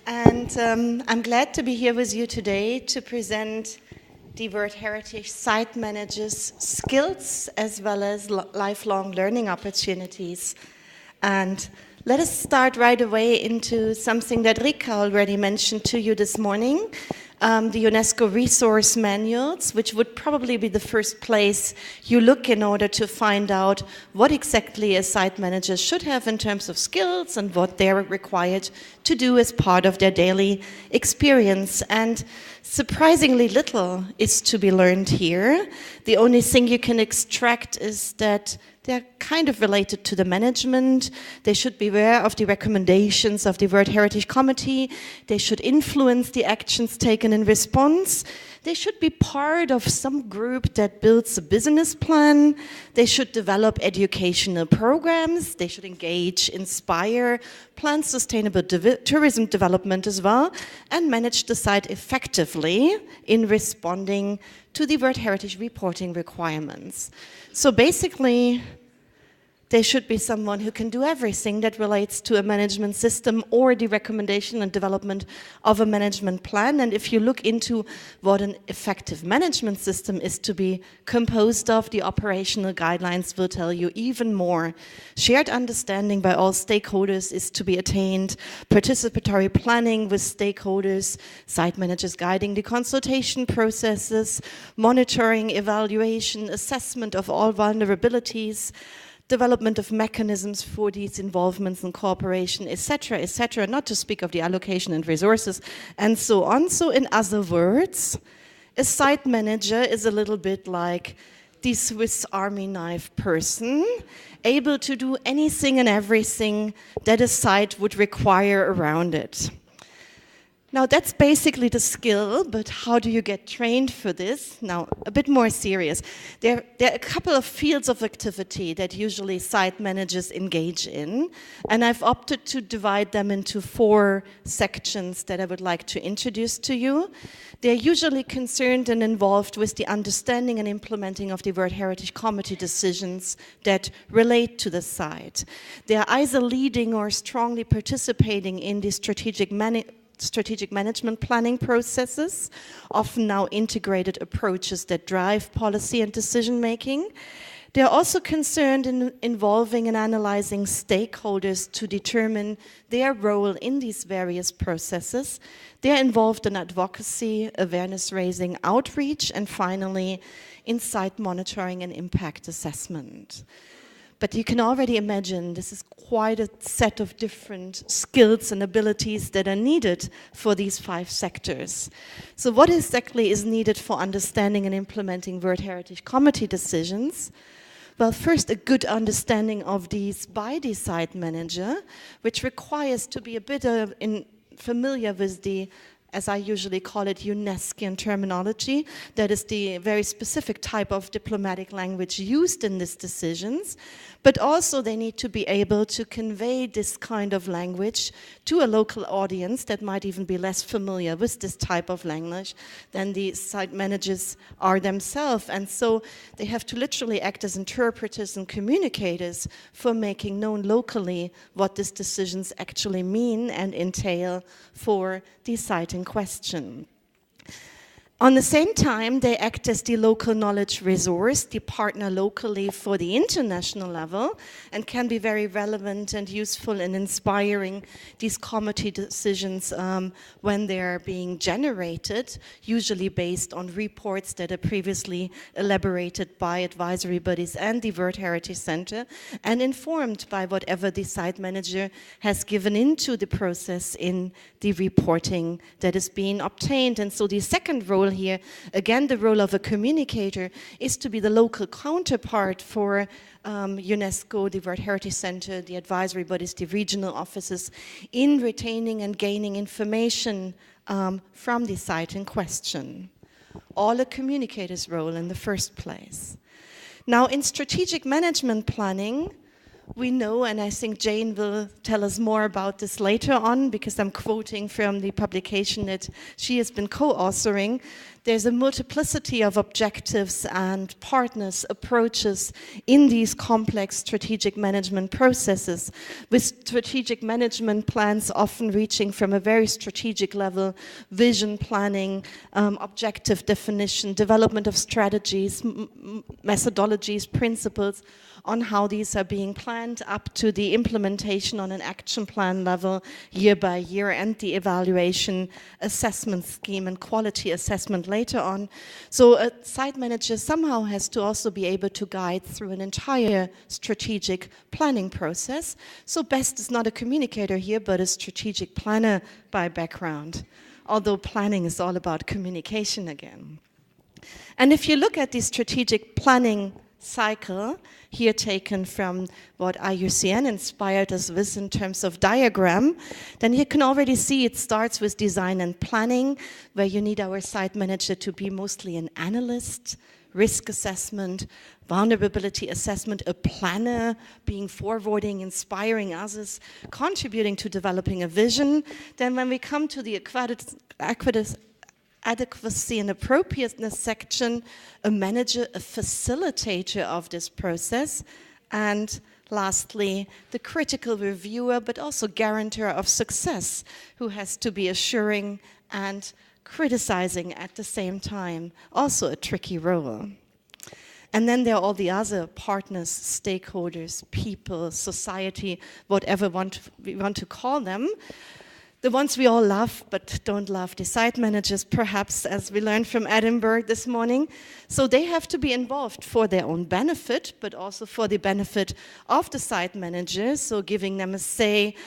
And I'm glad to be here with you today to present the World Heritage Site Managers' skills as well as lifelong learning opportunities. And let us start right away into something that Rika already mentioned to you this morning, the UNESCO resource manuals, which would probably be the first place you look in order to find out what exactly a site manager should have in terms of skills and what they're required to do as part of their daily experience. And surprisingly little is to be learned here. The only thing you can extract is that they're kind of related to the management. They should be aware of the recommendations of the World Heritage Committee. They should influence the actions taken in response. They should be part of some group that builds a business plan. They should develop educational programs. They should engage, inspire, plan sustainable tourism development as well, and manage the site effectively in responding to the World Heritage reporting requirements. So basically, they should be someone who can do everything that relates to a management system or the recommendation and development of a management plan. And if you look into what an effective management system is to be composed of, the operational guidelines will tell you even more. Shared understanding by all stakeholders is to be attained, participatory planning with stakeholders, site managers guiding the consultation processes, monitoring, evaluation, assessment of all vulnerabilities, development of mechanisms for these involvements and cooperation, etc., not to speak of the allocation and resources, and so on. So in other words, a site manager is a little bit like the Swiss Army knife person, able to do anything and everything that a site would require around it. Now that's basically the skill, but how do you get trained for this? Now, a bit more serious. There are a couple of fields of activity that usually site managers engage in, and I've opted to divide them into 4 sections that I would like to introduce to you. They're usually concerned and involved with the understanding and implementing of the World Heritage Committee decisions that relate to the site. They're either leading or strongly participating in the strategic management planning processes, often now integrated approaches that drive policy and decision making. They're also concerned in involving and analyzing stakeholders to determine their role in these various processes. They're involved in advocacy, awareness raising, outreach, and finally in site monitoring and impact assessment. But you can already imagine this is quite a set of different skills and abilities that are needed for these 5 sectors. So what exactly is needed for understanding and implementing World Heritage Committee decisions? Well, first, a good understanding of these by the site manager, which requires to be a bit familiar with the, as I usually call it, UNESCOan terminology. That is the very specific type of diplomatic language used in these decisions. But also they need to be able to convey this kind of language to a local audience that might even be less familiar with this type of language than the site managers are themselves. And so they have to literally act as interpreters and communicators for making known locally what these decisions actually mean and entail for the site in question. On the same time, they act as the local knowledge resource, the partner locally for the international level, and can be very relevant and useful in inspiring these committee decisions when they're being generated, usually based on reports that are previously elaborated by advisory bodies and the World Heritage Center, and informed by whatever the site manager has given into the process in the reporting that is being obtained. And so the second role here, again, the role of a communicator, is to be the local counterpart for UNESCO, the World Heritage Center, the advisory bodies, the regional offices, in retaining and gaining information from the site in question. All a communicator's role in the first place. Now, in strategic management planning, we know, and I think Jane will tell us more about this later on, because I'm quoting from the publication that she has been co-authoring, There's a multiplicity of objectives and partners, approaches in these complex strategic management processes, with strategic management plans often reaching from a very strategic level, vision planning, objective definition, development of strategies, methodologies, principles on how these are being planned, up to the implementation on an action plan level year by year, and the evaluation, assessment scheme and quality assessment later on. So a site manager somehow has to also be able to guide through an entire strategic planning process. So best is not a communicator here, but a strategic planner by background, although planning is all about communication again. And if you look at the strategic planning cycle, here taken from what IUCN inspired us with in terms of diagram, then you can already see it starts with design and planning, where you need our site manager to be mostly an analyst, risk assessment, vulnerability assessment, a planner, being forwarding, inspiring others, contributing to developing a vision. Then when we come to the adequacy and appropriateness section, a manager, a facilitator of this process, and lastly, the critical reviewer, but also guarantor of success, who has to be assuring and criticizing at the same time, also a tricky role. And then there are all the other partners, stakeholders, people, society, whatever we want to call them. The ones we all love, but don't love the site managers, perhaps, as we learned from Edinburgh this morning. So they have to be involved for their own benefit, but also for the benefit of the site managers, so giving them a say,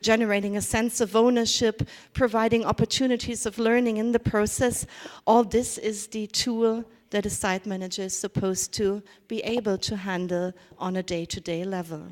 generating a sense of ownership, providing opportunities of learning in the process. All this is the tool that a site manager is supposed to be able to handle on a day-to-day level.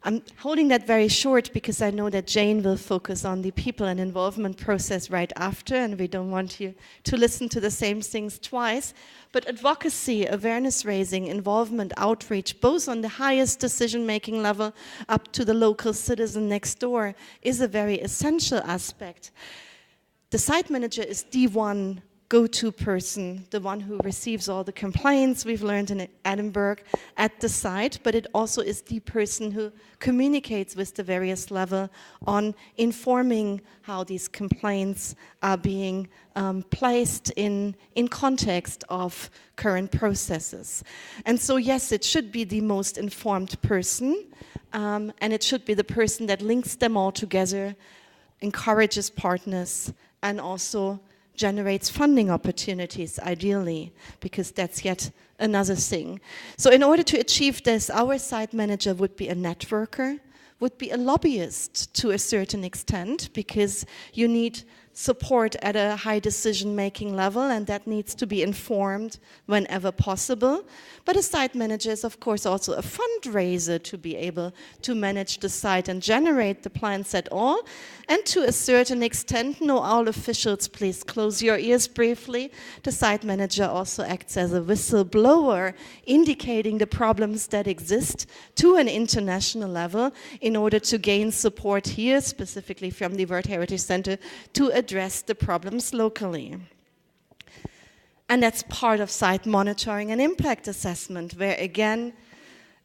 I'm holding that very short because I know that Jane will focus on the people and involvement process right after, and we don't want you to listen to the same things twice. But advocacy, awareness raising, involvement, outreach, both on the highest decision-making level up to the local citizen next door, is a very essential aspect. The site manager is the one go-to person, the one who receives all the complaints we've learned in Edinburgh at the site, but it also is the person who communicates with the various level on informing how these complaints are being placed in context of current processes. And so yes, it should be the most informed person, and it should be the person that links them all together, encourages partners, and also generates funding opportunities, ideally, because that's yet another thing. So in order to achieve this, our site manager would be a networker, would be a lobbyist to a certain extent, because you need support at a high decision-making level, and that needs to be informed whenever possible. But a site manager is, of course, also a fundraiser to be able to manage the site and generate the plans at all. And to a certain extent, no, all officials, please close your ears briefly. The site manager also acts as a whistleblower, indicating the problems that exist to an international level in order to gain support here, specifically from the World Heritage Center, to address the problems locally. And that's part of site monitoring and impact assessment, where again,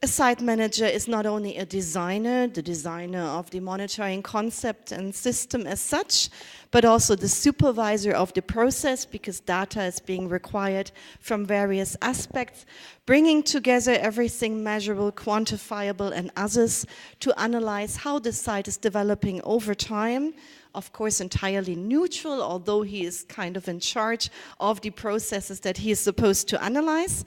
a site manager is not only a designer, the designer of the monitoring concept and system as such, but also the supervisor of the process, because data is being required from various aspects, bringing together everything measurable, quantifiable, and others to analyze how the site is developing over time. Of course, entirely neutral, although he is kind of in charge of the processes that he is supposed to analyze.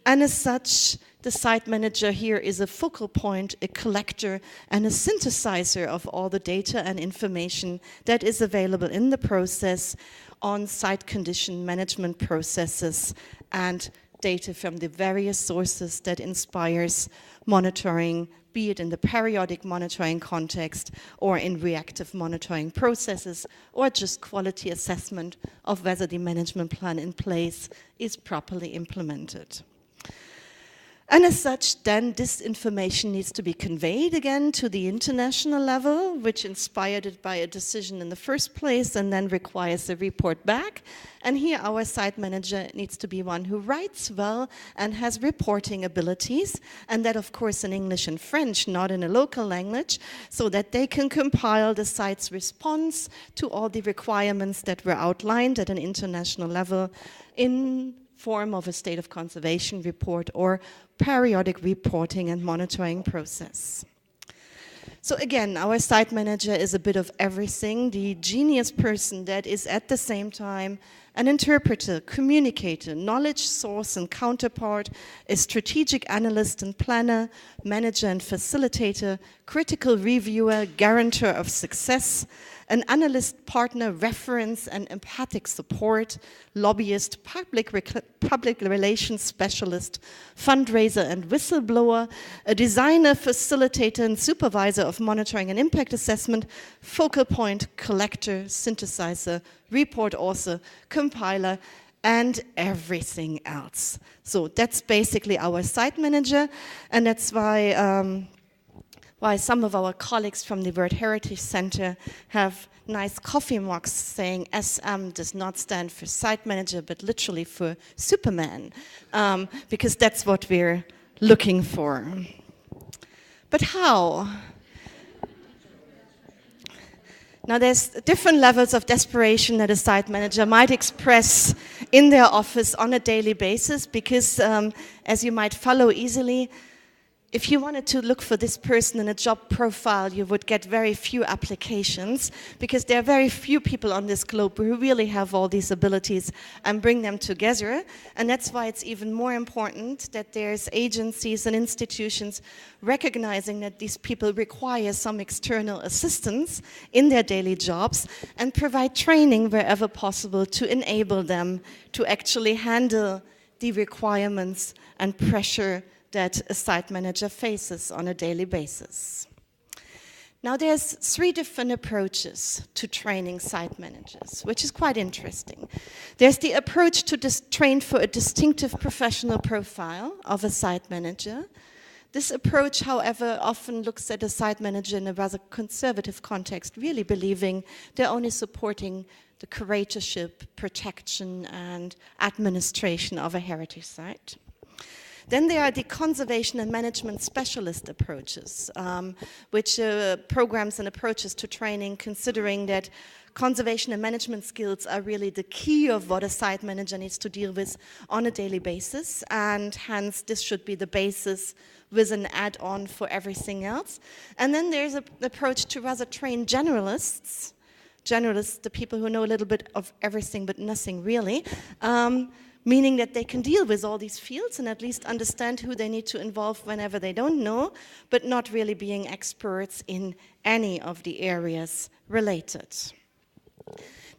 And as such, the site manager here is a focal point, a collector, and a synthesizer of all the data and information that is available in the process on site condition management processes and data from the various sources that inspires monitoring, be it in the periodic monitoring context or in reactive monitoring processes, or just quality assessment of whether the management plan in place is properly implemented. And as such, then this information needs to be conveyed again to the international level, which inspired it by a decision in the first place and then requires a report back. And here our site manager needs to be one who writes well and has reporting abilities, and that of course in English and French, not in a local language, so that they can compile the site's response to all the requirements that were outlined at an international level in form of a state of conservation report or periodic reporting and monitoring process. So again, our site manager is a bit of everything, the genius person that is at the same time an interpreter, communicator, knowledge source and counterpart, a strategic analyst and planner, manager and facilitator, critical reviewer, guarantor of success, an analyst, partner, reference and empathic support, lobbyist, public relations specialist, fundraiser and whistleblower, a designer, facilitator and supervisor of monitoring and impact assessment, focal point, collector, synthesizer, report author, compiler, and everything else. So that's basically our site manager, and that's why some of our colleagues from the World Heritage Center have nice coffee mugs saying SM does not stand for site manager, but literally for Superman, because that's what we're looking for. But how? Now there's different levels of desperation that a site manager might express in their office on a daily basis, because as you might follow easily, if you wanted to look for this person in a job profile, you would get very few applications, because there are very few people on this globe who really have all these abilities and bring them together. And that's why it's even more important that there's agencies and institutions recognizing that these people require some external assistance in their daily jobs and provide training wherever possible to enable them to actually handle the requirements and pressure that a site manager faces on a daily basis. Now there's 3 different approaches to training site managers, which is quite interesting. There's the approach to train for a distinctive professional profile of a site manager. This approach, however, often looks at a site manager in a rather conservative context, really believing they're only supporting the curatorship, protection, and administration of a heritage site. Then there are the conservation and management specialist approaches, which programs and approaches to training, considering that conservation and management skills are really the key of what a site manager needs to deal with on a daily basis, and hence this should be the basis with an add-on for everything else. And then there's an approach to rather train generalists, the people who know a little bit of everything but nothing really, meaning that they can deal with all these fields and at least understand who they need to involve whenever they don't know, but not really being experts in any of the areas related.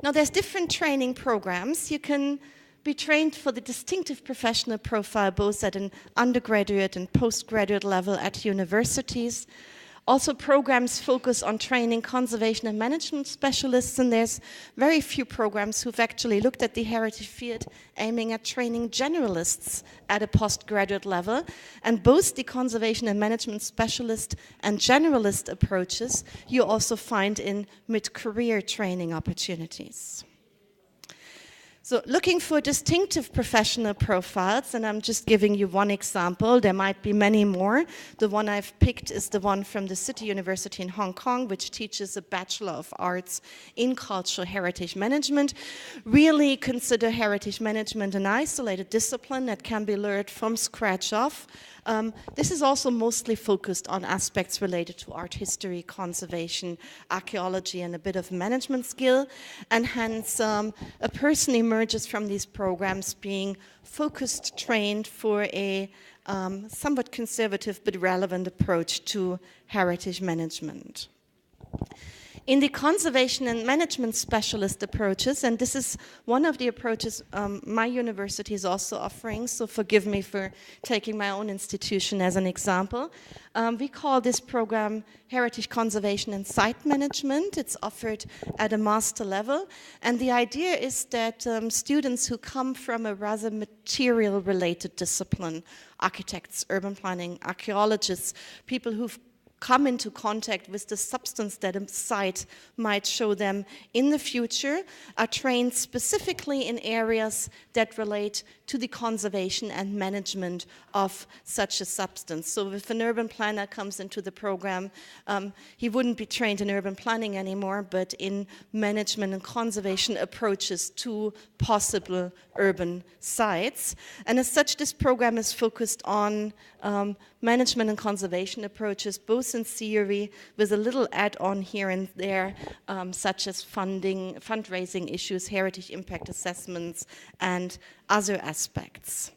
Now there's different training programs. You can be trained for the distinctive professional profile both at an undergraduate and postgraduate level at universities. Also, programs focus on training conservation and management specialists, and there's very few programs who've actually looked at the heritage field aiming at training generalists at a postgraduate level. And both the conservation and management specialist and generalist approaches you also find in mid-career training opportunities. So looking for distinctive professional profiles, and I'm just giving you one example, there might be many more. The one I've picked is the one from the City University in Hong Kong, which teaches a Bachelor of Arts in Cultural Heritage Management. Really consider heritage management an isolated discipline that can be learned from scratch off. This is also mostly focused on aspects related to art history, conservation, archaeology, and a bit of management skill. And hence, a person emerges from these programs being focused, trained for a somewhat conservative but relevant approach to heritage management. In the conservation and management specialist approaches, and this is one of the approaches my university is also offering, so forgive me for taking my own institution as an example. We call this program Heritage Conservation and Site Management. It's offered at a master level, and the idea is that students who come from a rather material-related discipline, architects, urban planning, archaeologists, people who've come into contact with the substance that a site might show them in the future, are trained specifically in areas that relate to the conservation and management of such a substance. So if an urban planner comes into the program, he wouldn't be trained in urban planning anymore, but in management and conservation approaches to possible urban sites. And as such, this program is focused on management and conservation approaches, both in theory, with a little add-on here and there, such as funding, fundraising issues, heritage impact assessments, and other aspects.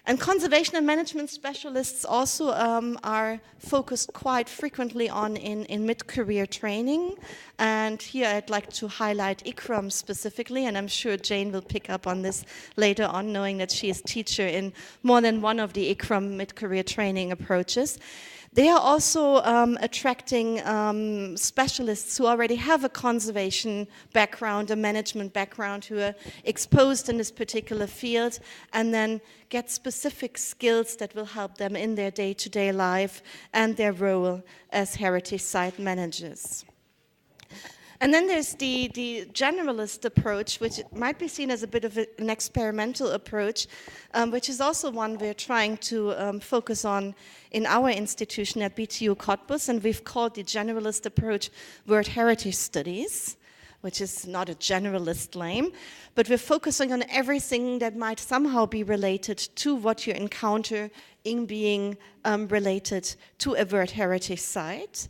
And conservation and management specialists also are focused quite frequently on in mid-career training. And here I'd like to highlight ICRAM specifically, and I'm sure Jane will pick up on this later on, knowing that she is teacher in more than one of the ICRAM mid-career training approaches. They are also attracting specialists who already have a conservation background, a management background, who are exposed in this particular field, and then get specific skills that will help them in their day-to-day life and their role as heritage site managers. And then there's the generalist approach, which might be seen as a bit of an experimental approach, which is also one we're trying to focus on in our institution at BTU Cottbus, and we've called the generalist approach World Heritage Studies, which is not a generalist name, but we're focusing on everything that might somehow be related to what you encounter in being related to a World Heritage Site.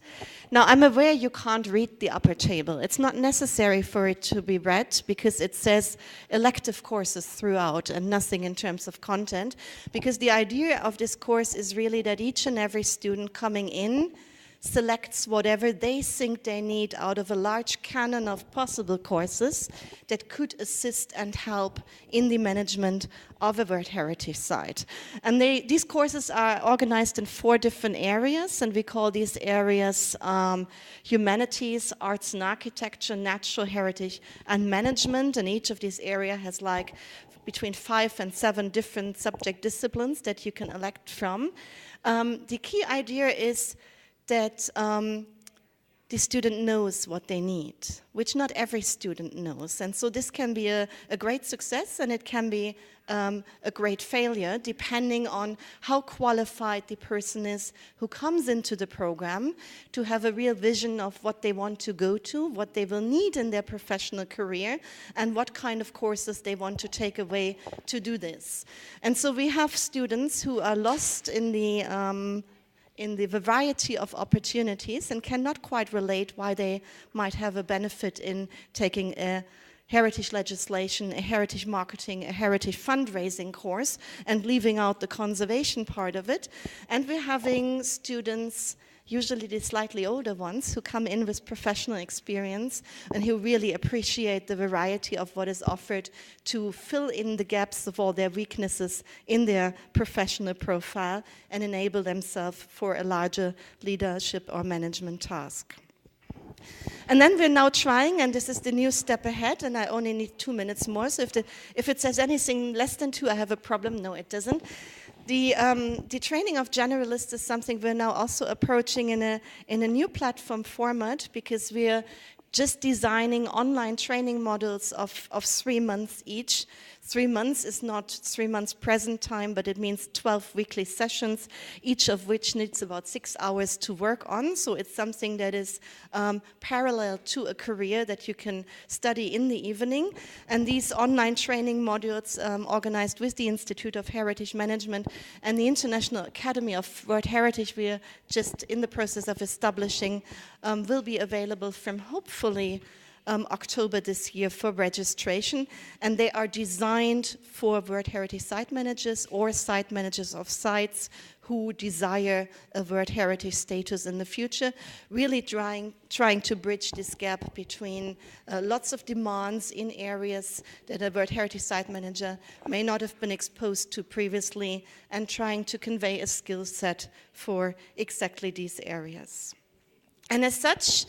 Now, I'm aware you can't read the upper table. It's not necessary for it to be read because it says elective courses throughout and nothing in terms of content, because the idea of this course is really that each and every student coming in selects whatever they think they need out of a large canon of possible courses that could assist and help in the management of a World Heritage Site. And these courses are organized in 4 different areas, and we call these areas humanities, arts and architecture, natural heritage, and management. And each of these areas has like between 5 and 7 different subject disciplines that you can elect from. The key idea is that the student knows what they need, which not every student knows. And so this can be a great success, and it can be a great failure, depending on how qualified the person is who comes into the program to have a real vision of what they want to go to, what they will need in their professional career, and what kind of courses they want to take away to do this. And so we have students who are lost in the variety of opportunities and cannot quite relate why they might have a benefit in taking a heritage legislation, a heritage marketing, a heritage fundraising course, and leaving out the conservation part of it. And we're having students, usually the slightly older ones, who come in with professional experience and who really appreciate the variety of what is offered to fill in the gaps of all their weaknesses in their professional profile and enable themselves for a larger leadership or management task. And then we're now trying, and this is the new step ahead, and I only need 2 minutes more, so if it says anything less than 2, I have a problem. No, it doesn't. The training of generalists is something we're now also approaching in a new platform format, because we're just designing online training modules of 3 months each. 3 months is not 3 months present time, but it means 12 weekly sessions, each of which needs about 6 hours to work on. So it's something that is parallel to a career that you can study in the evening. And these online training modules organized with the Institute of Heritage Management and the International Academy of World Heritage, we are just in the process of establishing, will be available from hopefully October this year for registration, and they are designed for World Heritage Site Managers or site managers of sites who desire a World Heritage status in the future, really trying to bridge this gap between lots of demands in areas that a World Heritage Site Manager may not have been exposed to previously, and trying to convey a skill set for exactly these areas. And as such,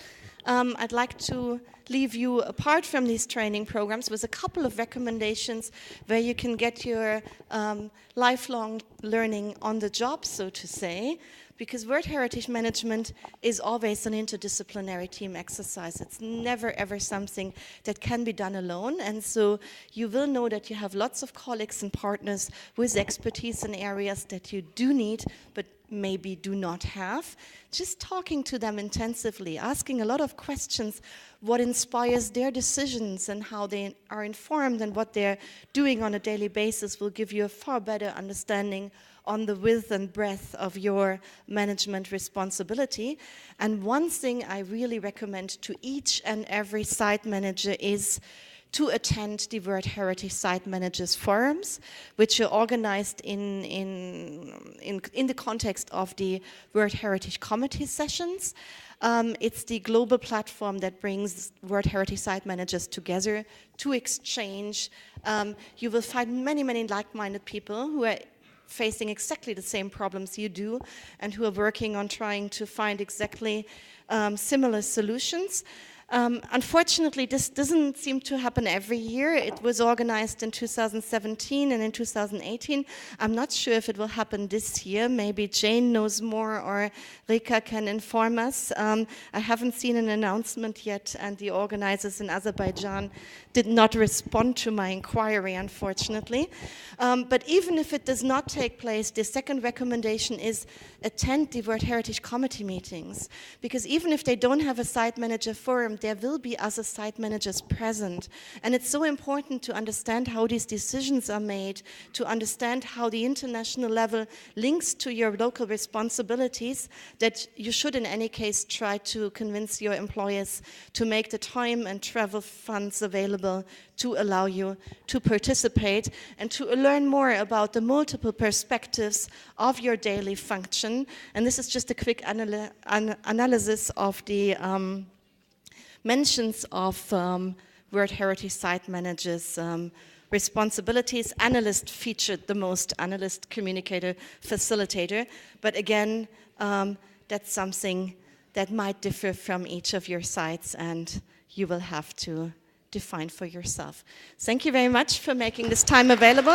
I'd like to leave you, apart from these training programs, with a couple of recommendations where you can get your lifelong learning on the job, so to say, because World Heritage Management is always an interdisciplinary team exercise. It's never ever something that can be done alone, and so you will know that you have lots of colleagues and partners with expertise in areas that you do need, but maybe do not have. Just talking to them intensively, asking a lot of questions, what inspires their decisions and how they are informed and what they're doing on a daily basis will give you a far better understanding on the width and breadth of your management responsibility. And one thing I really recommend to each and every site manager is to attend the World Heritage Site Managers Forums, which are organized in the context of the World Heritage Committee sessions. It's the global platform that brings World Heritage Site Managers together to exchange. You will find many, many like-minded people who are facing exactly the same problems you do and who are working on trying to find exactly similar solutions. Unfortunately, this doesn't seem to happen every year. It was organized in 2017 and in 2018. I'm not sure if it will happen this year. Maybe Jane knows more or Rika can inform us. I haven't seen an announcement yet, and the organizers in Azerbaijan did not respond to my inquiry, unfortunately. But even if it does not take place, the second recommendation is attend the World Heritage Committee meetings, because even if they don't have a site manager forum, there will be other site managers present. And it's so important to understand how these decisions are made, to understand how the international level links to your local responsibilities, that you should in any case try to convince your employers to make the time and travel funds available to allow you to participate and to learn more about the multiple perspectives of your daily function. And this is just a quick analysis of the mentions of World Heritage Site Managers' responsibilities. Analyst featured the most, analyst, communicator, facilitator. But again, that's something that might differ from each of your sites, and you will have to define for yourself. Thank you very much for making this time available.